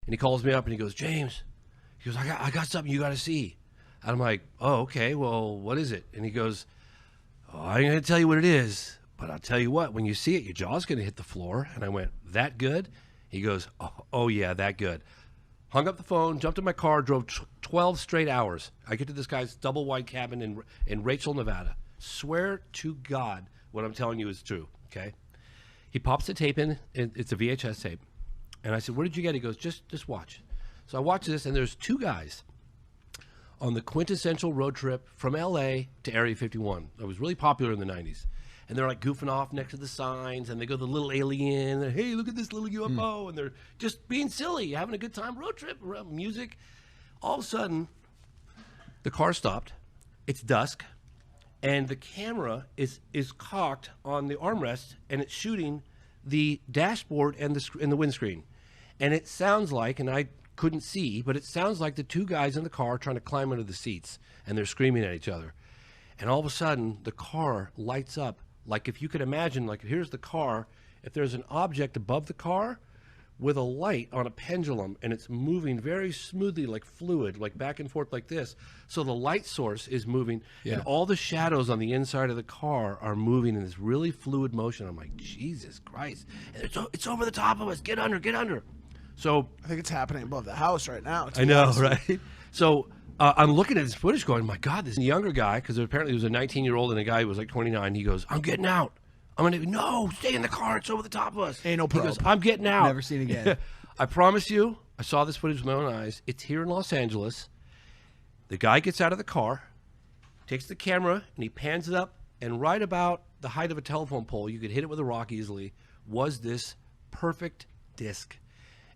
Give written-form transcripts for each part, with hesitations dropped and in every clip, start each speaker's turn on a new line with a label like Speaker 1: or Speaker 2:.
Speaker 1: And he calls me up and he goes, James, he goes, I got something you got to see. And I'm like, oh, okay, well, what is it? And he goes, oh, I ain't going to tell you what it is, but I'll tell you what, when you see it, your jaw's going to hit the floor. And I went, that good? He goes, oh yeah, that good. Hung up the phone, jumped in my car, drove 12 straight hours. I get to this guy's double wide cabin in Rachel, Nevada. Swear to God what I'm telling you is true, okay? He pops the tape in, it's a VHS tape. And I said, what did you get? He goes, just watch. So I watch this, and there's two guys on the quintessential road trip from LA to Area 51. It was really popular in the 90s. And they're like goofing off next to the signs, and they go the little alien, and hey, look at this little UFO, and they're just being silly, having a good time, road trip, music. All of a sudden, the car stopped. It's dusk, and the camera is cocked on the armrest, and it's shooting the dashboard and the windscreen. And it sounds like, and I couldn't see, but it sounds like the two guys in the car trying to climb under the seats, and they're screaming at each other. And all of a sudden, the car lights up. Like if you could imagine, like here's the car, if there's an object above the car with a light on a pendulum and it's moving very smoothly like fluid, like back and forth like this. So the light source is moving and all the shadows on the inside of the car are moving in this really fluid motion. I'm like, Jesus Christ. And it's over the top of us. Get under, get under. So
Speaker 2: I think it's happening above the house right now.
Speaker 1: I know, right? So I'm looking at this footage going, my God, this younger guy, because apparently he was a 19-year-old and a guy who was like 29. He goes, I'm getting out. I'm going to, no, stay in the car. It's over the top of us.
Speaker 2: Ain't no problem.
Speaker 1: He goes, I'm getting out.
Speaker 3: Never seen again.
Speaker 1: I promise you, I saw this footage with my own eyes. It's here in Los Angeles. The guy gets out of the car, takes the camera, and he pans it up, and right about the height of a telephone pole, you could hit it with a rock easily, was this perfect disc.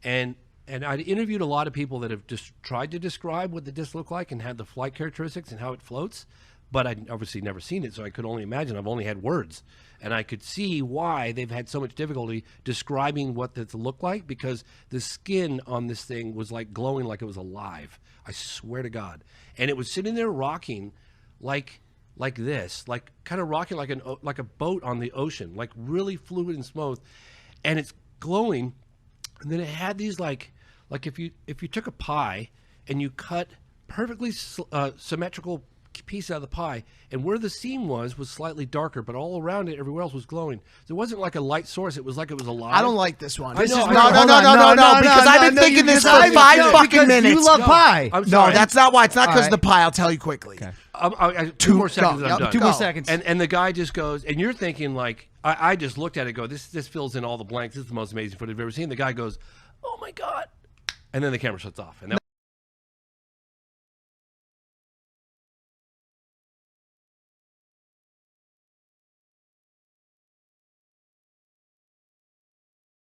Speaker 1: And I'd interviewed a lot of people that have just tried to describe what the disc looked like and had the flight characteristics and how it floats, but I'd obviously never seen it, so I could only imagine. I've only had words. And I could see why they've had so much difficulty describing what it looked like, because the skin on this thing was like glowing like it was alive. I swear to God. And it was sitting there rocking like this, like kind of rocking like a boat on the ocean, like really fluid and smooth. And it's glowing. And then it had these like if you took a pie and you cut perfectly symmetrical piece out of the pie, and where the seam was slightly darker, but all around it, everywhere else was glowing. So it wasn't like a light source; it was like it was alive.
Speaker 2: I don't like this one.
Speaker 1: I know,
Speaker 2: No, because I've been thinking this for 5 fucking minutes.
Speaker 3: You love pie.
Speaker 1: I'm
Speaker 2: No,
Speaker 1: sorry.
Speaker 2: that's not why. It's not because
Speaker 3: All
Speaker 2: of the pie. I'll tell you quickly.
Speaker 3: Okay.
Speaker 1: 2 more seconds and I'm done.
Speaker 3: 2 more seconds.
Speaker 1: And the guy just goes, and you're thinking like, I just looked at it and go, this fills in all the blanks. This is the most amazing footage I've ever seen. The guy goes, oh my God. And then the camera shuts off. And